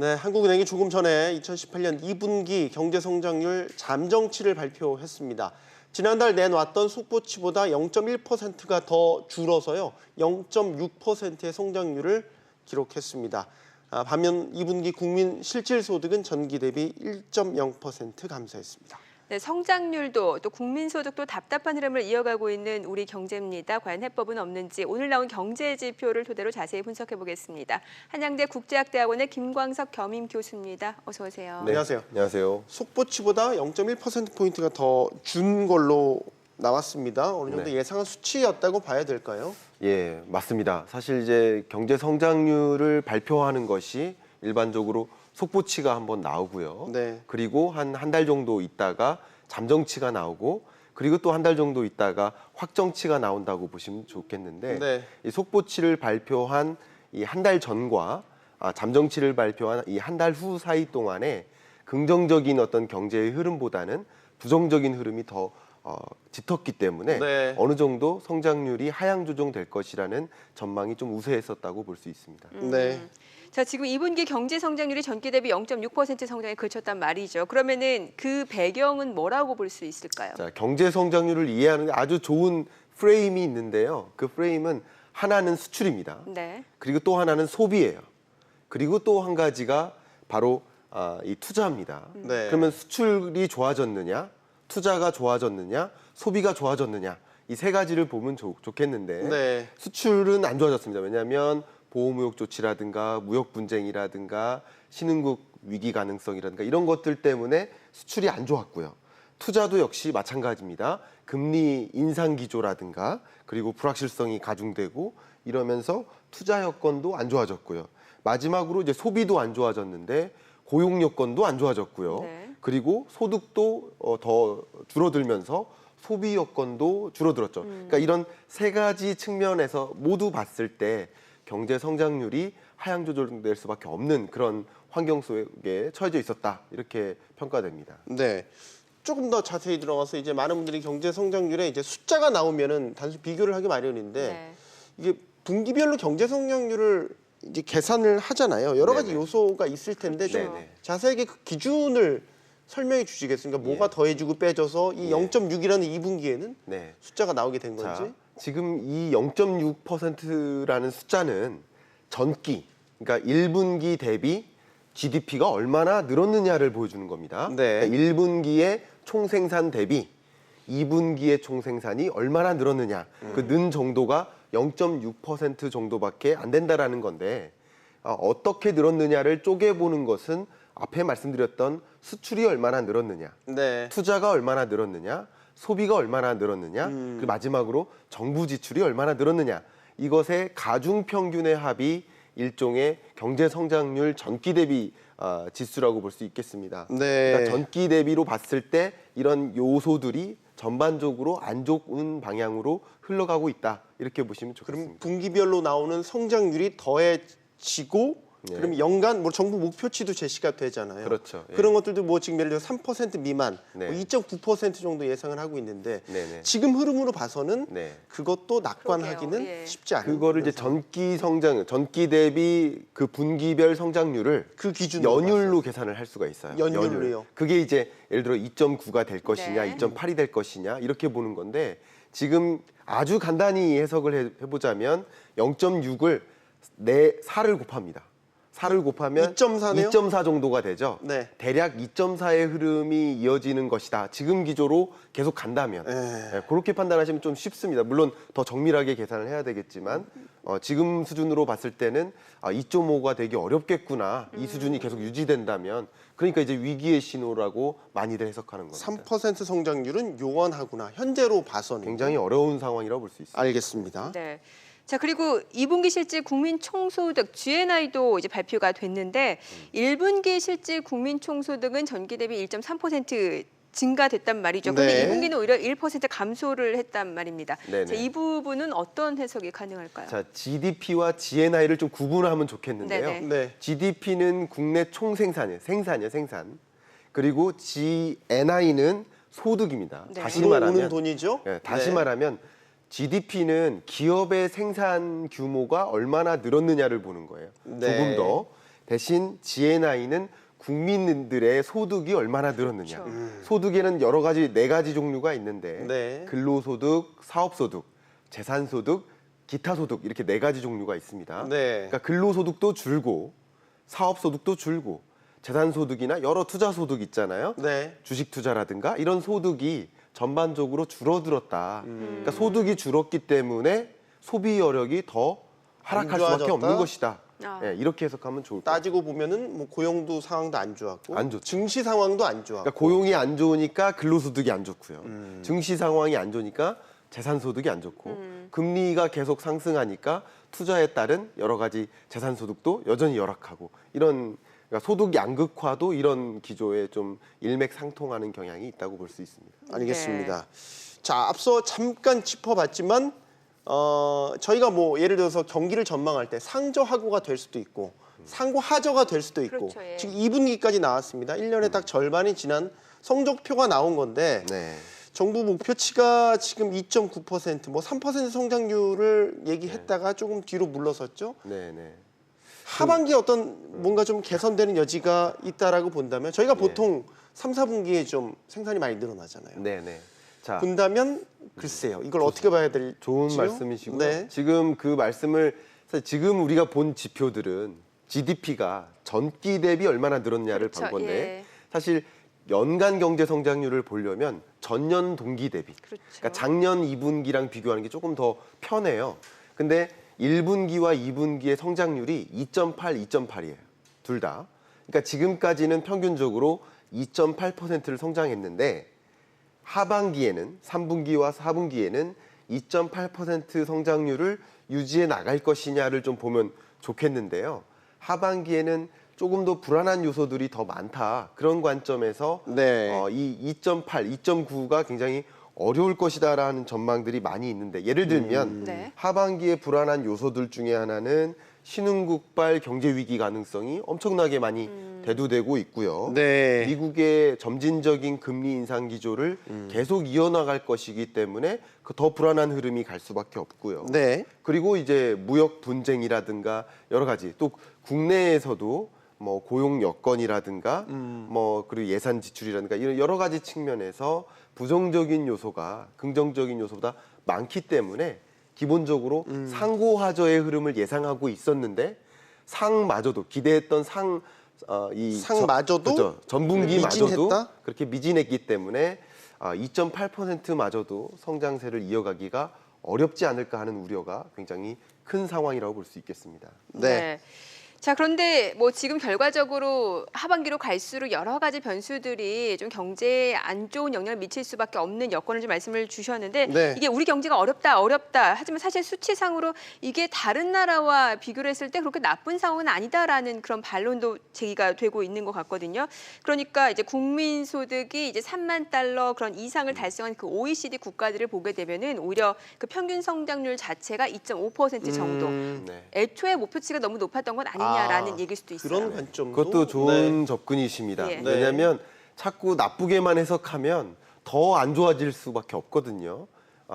네, 한국은행이 조금 전에 2018년 2분기 경제성장률 잠정치를 발표했습니다. 지난달 내놨던 속보치보다 0.1%가 더 줄어서요, 0.6%의 성장률을 기록했습니다. 반면 2분기 국민 실질소득은 전기 대비 1.0% 감소했습니다. 네, 성장률도 또 국민소득도 답답한 흐름을 이어가고 있는 우리 경제입니다. 과연 해법은 없는지 오늘 나온 경제 지표를 토대로 자세히 분석해 보겠습니다. 한양대 국제학대학원의 김광석 겸임 교수입니다. 어서 오세요. 네, 안녕하세요. 안녕하세요. 속보치보다 0.1%포인트가 더 준 걸로 나왔습니다. 어느 정도 네. 예상한 수치였다고 봐야 될까요? 예, 맞습니다. 사실 이제 경제 성장률을 발표하는 것이 일반적으로 속보치가 한번 나오고요. 네. 그리고 한 달 정도 있다가 잠정치가 나오고, 그리고 또 한 달 정도 있다가 확정치가 나온다고 보시면 좋겠는데, 네. 이 속보치를 발표한 이 한 달 전과 잠정치를 발표한 이 한 달 후 사이 동안에 긍정적인 어떤 경제의 흐름보다는 부정적인 흐름이 더 짙었기 때문에 네. 어느 정도 성장률이 하향 조정될 것이라는 전망이 좀 우세했었다고 볼 수 있습니다. 네. 자, 지금 2분기 경제 성장률이 전기 대비 0.6% 성장에 그쳤단 말이죠. 그러면은 그 배경은 뭐라고 볼 수 있을까요? 자, 경제 성장률을 이해하는 데 아주 좋은 프레임이 있는데요. 그 프레임은 하나는 수출입니다. 네. 그리고 또 하나는 소비예요. 그리고 또 한 가지가 바로 이 투자입니다. 네. 그러면 수출이 좋아졌느냐, 투자가 좋아졌느냐, 소비가 좋아졌느냐, 이 세 가지를 보면 좋겠는데 네. 수출은 안 좋아졌습니다. 왜냐하면 보호무역 조치라든가 무역 분쟁이라든가 신흥국 위기 가능성이라든가 이런 것들 때문에 수출이 안 좋았고요. 투자도 역시 마찬가지입니다. 금리 인상 기조라든가 그리고 불확실성이 가중되고 이러면서 투자 여건도 안 좋아졌고요. 마지막으로 이제 소비도 안 좋아졌는데 고용 여건도 안 좋아졌고요. 네. 그리고 소득도 더 줄어들면서 소비 여건도 줄어들었죠. 그러니까 이런 세 가지 측면에서 모두 봤을 때 경제 성장률이 하향 조정될 수밖에 없는 그런 환경 속에 처해져 있었다, 이렇게 평가됩니다. 네. 조금 더 자세히 들어가서 이제 많은 분들이 경제 성장률에 이제 숫자가 나오면은 단순히 비교를 하기 마련인데 네. 이게 분기별로 경제 성장률을 이제 계산을 하잖아요. 여러 가지 네네. 요소가 있을 텐데 좀 네네. 자세하게 그 기준을 설명해 주시겠습니까? 뭐가 예. 더해지고 빼져서 이 예. 0.6이라는 2분기에는 네. 숫자가 나오게 된 건지? 자, 지금 이 0.6%라는 숫자는 전기, 그러니까 1분기 대비 GDP가 얼마나 늘었느냐를 보여주는 겁니다. 네. 그러니까 1분기의 총생산 대비 2분기의 총생산이 얼마나 늘었느냐, 그 는 정도가 0.6% 정도밖에 안 된다라는 건데, 어떻게 늘었느냐를 쪼개보는 것은 앞에 말씀드렸던 수출이 얼마나 늘었느냐, 네. 투자가 얼마나 늘었느냐, 소비가 얼마나 늘었느냐, 그리고 마지막으로 정부 지출이 얼마나 늘었느냐, 이것의 가중 평균의 합이 일종의 경제 성장률 전기 대비 지수라고 볼 수 있겠습니다. 네. 그러니까 전기 대비로 봤을 때 이런 요소들이 전반적으로 안 좋은 방향으로 흘러가고 있다, 이렇게 보시면 그럼 좋겠습니다. 분기별로 나오는 성장률이 더해지고 예. 그럼 연간 뭐 정부 목표치도 제시가 되잖아요. 그렇죠. 예. 그런 것들도 뭐 지금 예를 들어 3% 미만, 네. 뭐 2.9% 정도 예상을 하고 있는데 네네. 지금 흐름으로 봐서는 네. 그것도 낙관하기는 그러게요. 예. 쉽지 않은 그거를 이제 전기 대비 그 분기별 성장률을 그 기준으로 연율로 계산을 할 수가 있어요. 연율로요? 그게 이제 예를 들어 2.9가 될 것이냐, 네. 2.8이 될 것이냐, 이렇게 보는 건데, 지금 아주 간단히 해석을 해보자면 0.6을 4를 곱합니다. 4를 곱하면 2.4 네요? 2.4 정도가 되죠. 네. 대략 2.4의 흐름이 이어지는 것이다, 지금 기조로 계속 간다면. 네. 그렇게 판단하시면 좀 쉽습니다. 물론 더 정밀하게 계산을 해야 되겠지만 지금 수준으로 봤을 때는 2.5가 되기 어렵겠구나, 이 수준이 계속 유지된다면, 그러니까 이제 위기의 신호라고 많이들 해석하는 겁니다. 3% 성장률은 요원하구나. 현재로 봐서는. 굉장히 어려운 상황이라고 볼 수 있습니다. 알겠습니다. 네. 자, 그리고 2분기 실질 국민 총소득 GNI도 이제 발표가 됐는데 1분기 실질 국민 총소득은 전기 대비 1.3% 증가됐단 말이죠. 그런데 네. 2분기는 오히려 1% 감소를 했단 말입니다. 네네. 자, 이 부분은 어떤 해석이 가능할까요? 자, GDP와 GNI를 좀 구분하면 좋겠는데요. 네네. 네. GDP는 국내 총생산이에요. 생산. 그리고 GNI는 소득입니다. 네. 다시 들어오는 말하면 돈이죠? 다시 네. 말하면 GDP는 기업의 생산 규모가 얼마나 늘었느냐를 보는 거예요. 네. 조금 더. 대신 GNI는 국민들의 소득이 얼마나 늘었느냐. 그렇죠. 소득에는 여러 가지 4가지 종류가 있는데 네. 근로소득, 사업소득, 재산소득, 기타소득 이렇게 4가지 종류가 있습니다. 네. 그러니까 근로소득도 줄고 사업소득도 줄고 재산소득이나 여러 투자소득 있잖아요. 네. 주식 투자라든가 이런 소득이 전반적으로 줄어들었다. 그러니까 소득이 줄었기 때문에 소비 여력이 더 하락할 수밖에 좋아졌다? 없는 것이다. 아. 예, 이렇게 해석하면 좋을 것 같아요. 따지고 보면은 뭐 고용도 상황도 안 좋았고, 안 좋죠. 증시 상황도 안 좋았고. 그러니까 고용이 안 좋으니까 근로소득이 안 좋고요. 증시 상황이 안 좋으니까 재산소득이 안 좋고 금리가 계속 상승하니까 투자에 따른 여러 가지 재산소득도 여전히 열악하고 이런 그러니까 소득 양극화도 이런 기조에 좀 일맥상통하는 경향이 있다고 볼 수 있습니다. 알겠습니다. 자, 앞서 잠깐 짚어봤지만 저희가 뭐 예를 들어서 경기를 전망할 때 상저하고가 될 수도 있고 상고하저가 될 수도 있고 그렇죠, 예. 지금 2분기까지 나왔습니다. 1년에 딱 절반이 지난 성적표가 나온 건데 네. 정부 목표치가 지금 2.9%, 뭐 3% 성장률을 얘기했다가 조금 뒤로 물러섰죠. 네, 네. 하반기에 어떤 뭔가 좀 개선되는 여지가 있다라고 본다면 저희가 보통 3, 4분기에 좀 생산이 많이 늘어나잖아요. 네, 네. 자, 본다면 글쎄요. 이걸 어떻게 봐야 될지 좋은 말씀이시고요. 네. 지금 그 말씀을 사실 지금 우리가 본 지표들은 GDP가 전기 대비 얼마나 늘었냐를 그렇죠. 본 건데 예. 사실 연간 경제 성장률을 보려면 전년 동기 대비 그렇죠. 그러니까 작년 2분기랑 비교하는 게 조금 더 편해요. 근데 1분기와 2분기의 성장률이 2.8, 2.8이에요. 둘 다. 그러니까 지금까지는 평균적으로 2.8%를 성장했는데 하반기에는 3분기와 4분기에는 2.8% 성장률을 유지해 나갈 것이냐를 좀 보면 좋겠는데요. 하반기에는 조금 더 불안한 요소들이 더 많다. 그런 관점에서 네. 이 2.8, 2.9가 굉장히 어려울 것이다라는 전망들이 많이 있는데 예를 들면 네. 하반기에 불안한 요소들 중에 하나는 신흥국발 경제 위기 가능성이 엄청나게 많이 대두되고 있고요. 네. 미국의 점진적인 금리 인상 기조를 계속 이어나갈 것이기 때문에 그 더 불안한 흐름이 갈 수밖에 없고요. 네. 그리고 이제 무역 분쟁이라든가 여러 가지 또 국내에서도 뭐 고용 여건이라든가 뭐 그리고 예산 지출이라든가 이런 여러 가지 측면에서 부정적인 요소가 긍정적인 요소보다 많기 때문에 기본적으로 상고하저의 흐름을 예상하고 있었는데 상마저도 기대했던 상마저도 그죠. 전분기마저도 미진했다? 그렇게 미진했기 때문에 2.8%마저도 성장세를 이어가기가 어렵지 않을까 하는 우려가 굉장히 큰 상황이라고 볼 수 있겠습니다. 네. 자, 그런데 뭐 지금 결과적으로 하반기로 갈수록 여러 가지 변수들이 좀 경제에 안 좋은 영향을 미칠 수밖에 없는 여건을 좀 말씀을 주셨는데 네. 이게 우리 경제가 어렵다. 하지만 사실 수치상으로 이게 다른 나라와 비교를 했을 때 그렇게 나쁜 상황은 아니다라는 그런 반론도 제기가 되고 있는 것 같거든요. 그러니까 이제 국민 소득이 이제 3만 달러 그런 이상을 달성한 그 OECD 국가들을 보게 되면은 오히려 그 평균 성장률 자체가 2.5% 정도. 네. 애초에 목표치가 너무 높았던 건 아니냐라는 얘기일 수도 있어요. 그런 관점도 그것도 좋은 네. 접근이십니다. 예. 왜냐하면 자꾸 나쁘게만 해석하면 더 안 좋아질 수밖에 없거든요.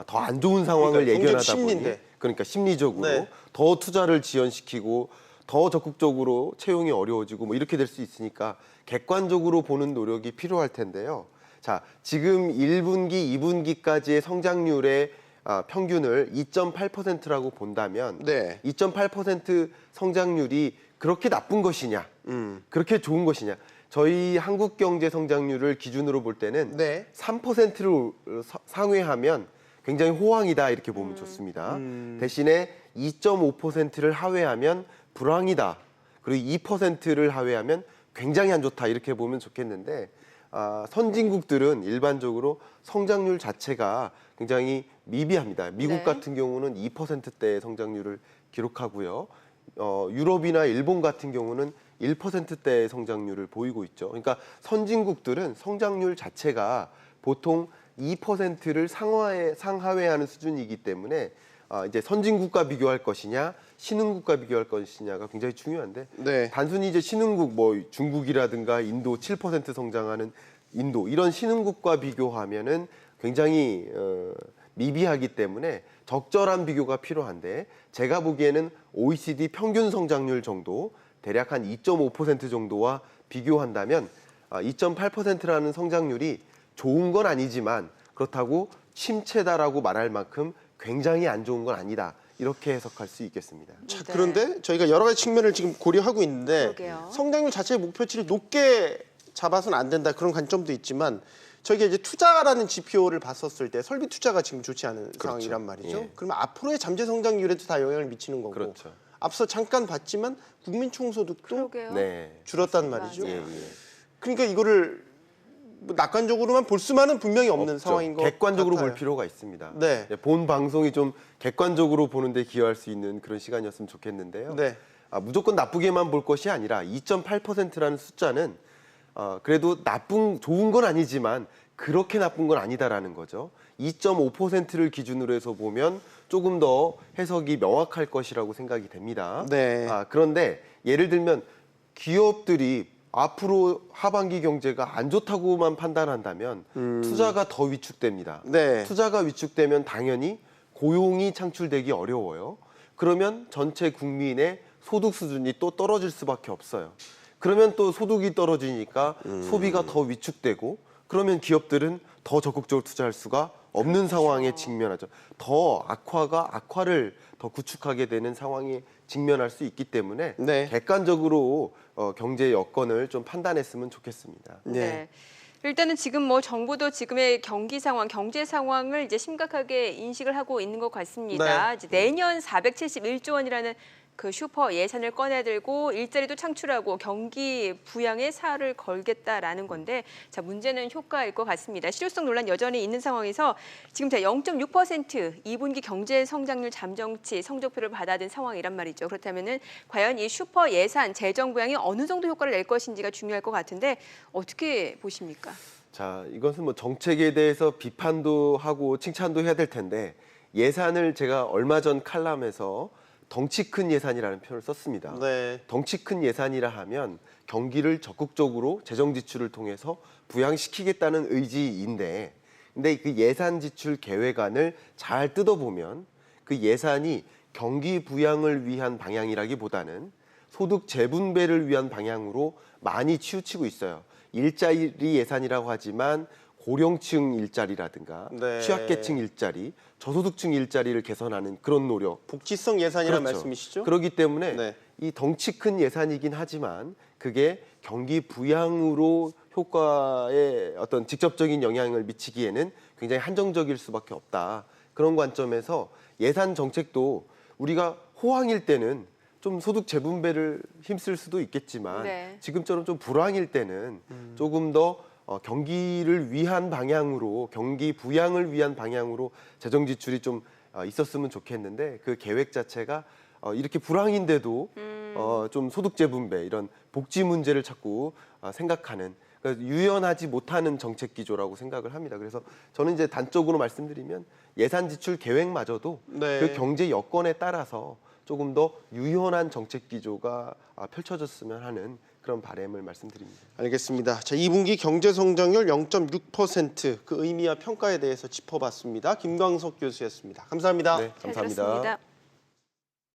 더 안 좋은 상황을 그러니까 예견하다 경제적 보니 심리인데. 그러니까 심리적으로 네. 더 투자를 지연시키고 더 적극적으로 채용이 어려워지고 뭐 이렇게 될 수 있으니까 객관적으로 보는 노력이 필요할 텐데요. 자, 지금 1분기, 2분기까지의 성장률의 평균을 2.8%라고 본다면 네. 2.8% 성장률이 그렇게 나쁜 것이냐, 그렇게 좋은 것이냐. 저희 한국 경제 성장률을 기준으로 볼 때는 네. 3%를 상회하면 굉장히 호황이다 이렇게 보면 좋습니다. 대신에 2.5%를 하회하면 불황이다. 그리고 2%를 하회하면 굉장히 안 좋다 이렇게 보면 좋겠는데 선진국들은 일반적으로 성장률 자체가 굉장히 미비합니다. 미국 네. 같은 경우는 2%대의 성장률을 기록하고요. 유럽이나 일본 같은 경우는 1%대의 성장률을 보이고 있죠. 그러니까 선진국들은 성장률 자체가 보통 2%를 상하회하는 수준이기 때문에 이제 선진국과 비교할 것이냐, 신흥국과 비교할 것이냐가 굉장히 중요한데 네. 단순히 이제 신흥국 뭐 중국이라든가 인도 7% 성장하는 인도 이런 신흥국과 비교하면은 굉장히 미비하기 때문에 적절한 비교가 필요한데 제가 보기에는 OECD 평균 성장률 정도 대략 한 2.5% 정도와 비교한다면 2.8%라는 성장률이 좋은 건 아니지만 그렇다고 침체다라고 말할 만큼 굉장히 안 좋은 건 아니다. 이렇게 해석할 수 있겠습니다. 자, 네. 그런데 저희가 여러 가지 측면을 지금 고려하고 있는데 그러게요. 성장률 자체의 목표치를 높게 잡아서는 안 된다 그런 관점도 있지만 저희가 이제 투자라는 지표를 봤었을 때 설비 투자가 지금 좋지 않은 상황이란 말이죠. 예. 그러면 앞으로의 잠재 성장률에도 다 영향을 미치는 거고 그렇죠. 앞서 잠깐 봤지만 국민 총소득도 그러게요. 네. 줄었단 말이죠. 맞아요. 예, 예. 그러니까 이거를 뭐 낙관적으로만 볼 수만은 분명히 없는 없죠. 상황인 것 객관적으로 같아요. 볼 필요가 있습니다. 네. 본 방송이 좀 객관적으로 보는데 기여할 수 있는 그런 시간이었으면 좋겠는데요. 네. 무조건 나쁘게만 볼 것이 아니라 2.8%라는 숫자는 그래도 좋은 건 아니지만 그렇게 나쁜 건 아니다라는 거죠. 2.5%를 기준으로 해서 보면 조금 더 해석이 명확할 것이라고 생각이 됩니다. 네. 그런데 예를 들면 기업들이 앞으로 하반기 경제가 안 좋다고만 판단한다면 투자가 더 위축됩니다. 네. 투자가 위축되면 당연히 고용이 창출되기 어려워요. 그러면 전체 국민의 소득 수준이 또 떨어질 수밖에 없어요. 그러면 또 소득이 떨어지니까 소비가 더 위축되고 그러면 기업들은 더 적극적으로 투자할 수가 없는 상황에 직면하죠. 더 악화를 더 구축하게 되는 상황에 직면할 수 있기 때문에 네. 객관적으로 경제 여건을 좀 판단했으면 좋겠습니다. 네. 일단은 지금 뭐 정부도 지금의 경기 상황, 경제 상황을 이제 심각하게 인식을 하고 있는 것 같습니다. 네. 이제 내년 471조 원이라는 그 슈퍼 예산을 꺼내들고 일자리도 창출하고 경기 부양에 살을 걸겠다라는 건데 자 문제는 효과일 것 같습니다. 실효성 논란 여전히 있는 상황에서 지금 0.6% 2분기 경제 성장률 잠정치 성적표를 받아든 상황이란 말이죠. 그렇다면은 과연 이 슈퍼 예산 재정 부양이 어느 정도 효과를 낼 것인지가 중요할 것 같은데 어떻게 보십니까? 자, 이것은 뭐 정책에 대해서 비판도 하고 칭찬도 해야 될 텐데 예산을 제가 얼마 전 칼럼에서 덩치 큰 예산이라는 표현을 썼습니다. 네. 덩치 큰 예산이라 하면 경기를 적극적으로 재정 지출을 통해서 부양시키겠다는 의지인데 근데 그 예산 지출 계획안을 잘 뜯어보면 그 예산이 경기 부양을 위한 방향이라기보다는 소득 재분배를 위한 방향으로 많이 치우치고 있어요. 일자리 예산이라고 하지만 고령층 일자리라든가 네. 취약계층 일자리, 저소득층 일자리를 개선하는 그런 노력. 복지성 예산이라는 그렇죠. 말씀이시죠? 그렇기 때문에 네. 이 덩치 큰 예산이긴 하지만 그게 경기 부양으로 효과에 어떤 직접적인 영향을 미치기에는 굉장히 한정적일 수밖에 없다. 그런 관점에서 예산 정책도 우리가 호황일 때는 좀 소득 재분배를 힘쓸 수도 있겠지만 네. 지금처럼 좀 불황일 때는 조금 더 경기를 위한 방향으로 경기 부양을 위한 방향으로 재정 지출이 좀 있었으면 좋겠는데 그 계획 자체가 이렇게 불황인데도 좀 소득 재분배 이런 복지 문제를 자꾸 생각하는 그러니까 유연하지 못하는 정책 기조라고 생각을 합니다. 그래서 저는 이제 단적으로 말씀드리면 예산 지출 계획마저도 네. 그 경제 여건에 따라서 조금 더 유연한 정책 기조가 펼쳐졌으면 하는 그런 바람을 말씀드립니다. 알겠습니다. 자, 2분기 경제 성장률 0.6% 그 의미와 평가에 대해서 짚어봤습니다. 김광석 교수였습니다. 감사합니다. 네, 잘 감사합니다. 들었습니다.